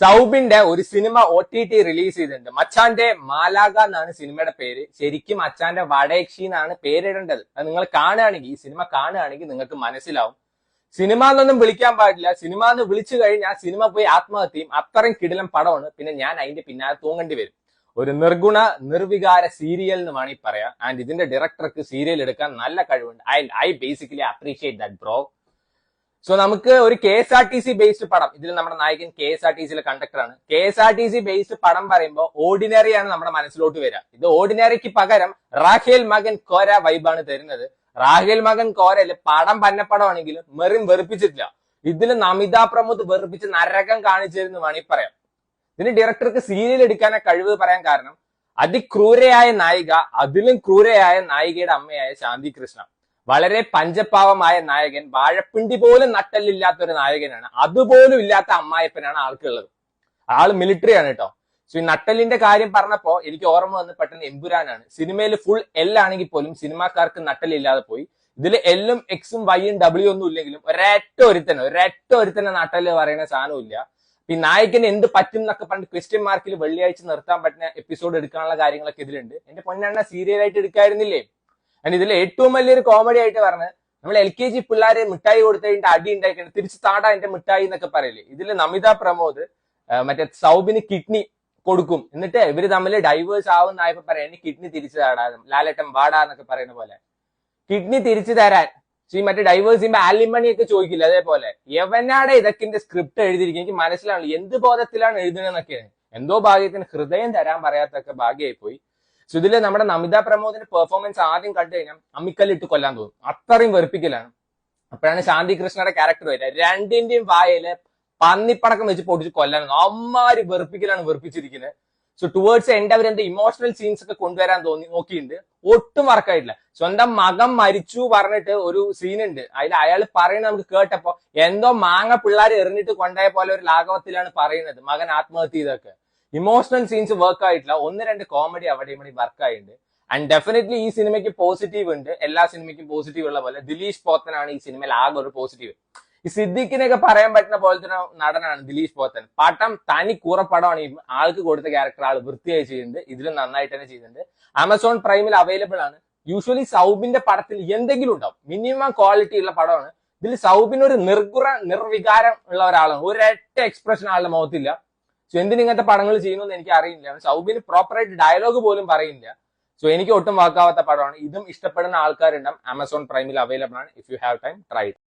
സൗബിന്റെ ഒരു cinema OTT release ചെയ്തിട്ടുണ്ട്. മച്ചാന്റെ മാലാക എന്നാണ് സിനിമയുടെ പേര്. ശരിക്കും മച്ചാന്റെ വടയക്ഷി എന്നാണ് പേരിടേണ്ടത്. അത് നിങ്ങൾ കാണുകയാണെങ്കിൽ, ഈ സിനിമ കാണുകയാണെങ്കിൽ നിങ്ങൾക്ക് മനസ്സിലാവും. സിനിമ എന്നൊന്നും വിളിക്കാൻ പാടില്ല. സിനിമ എന്ന് വിളിച്ചു കഴിഞ്ഞാൽ സിനിമ പോയി ആത്മഹത്യയും. അത്രയും കിടിലം പടമാണ്. പിന്നെ ഞാൻ അതിന്റെ പിന്നാലെ തൂങ്ങേണ്ടി വരും. ഒരു നിർഗുണ നിർവികാര സീരിയൽ എന്ന് വേണമെങ്കിൽ പറയാം. ആൻഡ് ഇതിന്റെ ഡയറക്ടർക്ക് സീരിയൽ എടുക്കാൻ നല്ല കഴിവുണ്ട്. I basically appreciate that bro. So നമുക്ക് ഒരു KSRTC ബേസ്ഡ് പടം, ഇതിൽ നമ്മുടെ നായകൻ KSRTCയിലെ കണ്ടക്ടറാണ്. KSRTC ബേസ്ഡ് പടം പറയുമ്പോൾ ഓർഡിനറി ആണ് നമ്മുടെ മനസ്സിലോട്ട് വരിക. ഇത് ഓർഡിനറിക്ക് പകരം റാഖേൽ മകൻ കോര വൈബാണ് തരുന്നത്. റാഖേൽ മകൻ കോരയില് പടം പന്നപ്പടമാണെങ്കിലും മെറിൻ വെറുപ്പിച്ചിട്ടില്ല. ഇതിൽ നമിത പ്രമോദ് വെറുപ്പിച്ച് നരകം കാണിച്ചിരുന്നു വേണമെങ്കിൽ പറയാം. ഇതിന് ഡയറക്ടർക്ക് സീരിയൽ എടുക്കാനെ കഴിവ് പറയാൻ കാരണം അതിക്രൂരയായ നായിക, അതിലും ക്രൂരയായ നായികയുടെ അമ്മയായ ശാന്തി കൃഷ്ണ. വളരെ പഞ്ചപാവമായ നായകൻ, വാഴപ്പിണ്ടി പോലും നട്ടല്ലില്ലാത്ത ഒരു നായകനാണ്. അതുപോലും ഇല്ലാത്ത അമ്മായപ്പനാണ് ആൾക്കുള്ളത്. ആള് മിലിറ്ററി ആണ് കേട്ടോ. സോ ഈ നട്ടലിന്റെ കാര്യം പറഞ്ഞപ്പോ എനിക്ക് ഓർമ്മ വന്ന് പെട്ടെന്ന് എമ്പുരാനാണ്. സിനിമയിൽ ഫുൾ L ആണെങ്കിൽ പോലും സിനിമാക്കാർക്ക് നട്ടലില്ലാതെ പോയി. ഇതിൽ L-ഉം X-ഉം Y-ഉം W ഒന്നും ഇല്ലെങ്കിലും ഒരൊറ്റ ഒരുത്തന്നെ നട്ടല് പറയുന്ന സാധനവും ഇല്ല. ഈ നായകന് എന്ത് പറ്റും എന്നൊക്കെ പറഞ്ഞ് ക്വസ്റ്റ്യൻ മാർക്കിൽ വെള്ളിയാഴ്ച നിർത്താൻ പറ്റുന്ന എപ്പിസോഡ് എടുക്കാനുള്ള കാര്യങ്ങളൊക്കെ ഇതിലുണ്ട്. എന്റെ പൊന്നെണ്ണ സീരിയലായിട്ട് എടുക്കായിരുന്നില്ലേ? ആൻഡ് ഇതിൽ ഏറ്റവും വലിയൊരു കോമഡി ആയിട്ട് പറഞ്ഞ് നമ്മൾ LKG പിള്ളേരെ മിഠായി കൊടുത്തതിന്റെ അടി ഉണ്ടായിട്ടുണ്ട്, തിരിച്ച് താടാ എന്റെ മിഠായി എന്നൊക്കെ പറയില്ലേ. ഇതിൽ നമിത പ്രമോദ് മറ്റേ സൗബിന് കിഡ്നി കൊടുക്കും. എന്നിട്ട് ഇവര് തമ്മിൽ ഡൈവേഴ്സ് ആവുന്നായപ്പോ പറയാം എനിക്ക് കിഡ്നി തിരിച്ചു താടാ, ലാലേട്ടൻ വാടാ എന്നൊക്കെ പറയുന്ന പോലെ കിഡ്നി തിരിച്ചു തരാൻ മറ്റേ ഡൈവേഴ്സ് ചെയ്യുമ്പോ ആലിമണി ഒക്കെ ചോദിക്കില്ല, അതേപോലെ എവനാടെ ഇതൊക്കെ സ്ക്രിപ്റ്റ് എഴുതിയിരിക്കും. എനിക്ക് മനസ്സിലാവില്ല എന്ത് ബോധത്തിലാണ് എഴുതുന്നതെന്നൊക്കെയാണ്. എന്തോ ഭാഗ്യത്തിന് ഹൃദയം തരാൻ പറയാത്തൊക്കെ ഭാഗ്യമായി പോയി. സോ ഇതില് നമ്മുടെ നമിത പ്രമോദിന്റെ പെർഫോമൻസ് ആദ്യം കണ്ടു കഴിഞ്ഞാൽ അമ്മിക്കല്ലിട്ട് കൊല്ലാൻ തോന്നും, അത്രയും വെറുപ്പിക്കലാണ്. അപ്പോഴാണ് ശാന്തി കൃഷ്ണയുടെ ക്യാരക്ടർ വരിക. രണ്ടിന്റെയും വായയില് പന്നിപ്പടക്കം വെച്ച് പൊടിച്ച് കൊല്ലാൻ അമ്മാര് വെറുപ്പിച്ചിരിക്കുന്നത്. സോ ടുവേർഡ്സ് എൻഡ് അവരെന്ത് ഇമോഷണൽ സീൻസ് ഒക്കെ കൊണ്ടുവരാൻ നോക്കിയിട്ടുണ്ട്. ഒട്ടും വർക്കായിട്ടില്ല. സ്വന്തം മകൻ മരിച്ചു പറഞ്ഞിട്ട് ഒരു സീനുണ്ട്. അതിൽ അയാൾ പറയുന്നത് നമുക്ക് കേട്ടപ്പോ എന്തോ മാങ്ങ പിള്ളേർ എറിഞ്ഞിട്ട് കൊണ്ടുപോയ പോലെ ഒരു ലാഘവത്തിലാണ് പറയുന്നത് മകൻ ആത്മഹത്യ ചെയ്തൊക്കെ. ഇമോഷണൽ സീൻസ് വർക്ക് ആയിട്ടില്ല. 1-2 കോമഡി അവിടെ ഇവിടെ വർക്ക് ആയിട്ടുണ്ട്. ആൻഡ് ഡെഫിനറ്റ്ലി ഈ സിനിമയ്ക്ക് പോസിറ്റീവ് ഉണ്ട്. എല്ലാ സിനിമയ്ക്കും പോസിറ്റീവ് ഉള്ള പോലെ ദിലീഷ് പോത്തനാണ് ഈ സിനിമയിൽ ആകെ ഒരു പോസിറ്റീവ്. ഈ സിദ്ദിഖിനെയൊക്കെ പറയാൻ പറ്റുന്ന പോലത്തെ നടനാണ് ദിലീഷ് പോത്തൻ. പടം തനി കൂറപ്പടമാണ്. ഈ ആൾക്ക് കൊടുത്ത ക്യാരക്ടർ ആൾ വൃത്തിയായി ചെയ്യുന്നുണ്ട്. ഇതിലും നന്നായിട്ട് തന്നെ ചെയ്യുന്നുണ്ട്. ആമസോൺ പ്രൈമിൽ അവൈലബിൾ ആണ്. യൂഷ്വലി സൗബിന്റെ പടത്തിൽ എന്തെങ്കിലും ഉണ്ടാവും, മിനിമം ക്വാളിറ്റി ഉള്ള പടമാണ്. ഇതിൽ സൗബിന് ഒരു നിർവികാരം ഉള്ള ഒരാളാണ്. ഒരൊറ്റ എക്സ്പ്രഷൻ ആളുടെ മുഖത്തില്ല. സോ എന്തിന് ഇങ്ങനത്തെ പടങ്ങൾ ചെയ്യുന്നു എനിക്ക് അറിയില്ല. സൗബിന് പ്രോപ്പറായിട്ട് ഡയലോഗ് പോലും പറയില്ല. സോ എനിക്ക് ഒട്ടും വാക്കാവാത്ത പടമാണ്. ഇതും ഇഷ്ടപ്പെടുന്ന ആൾക്കാരുണ്ടാവും. ആമസോൺ പ്രൈമിൽ അവൈലബിൾ ആണ്. If you have time, try it.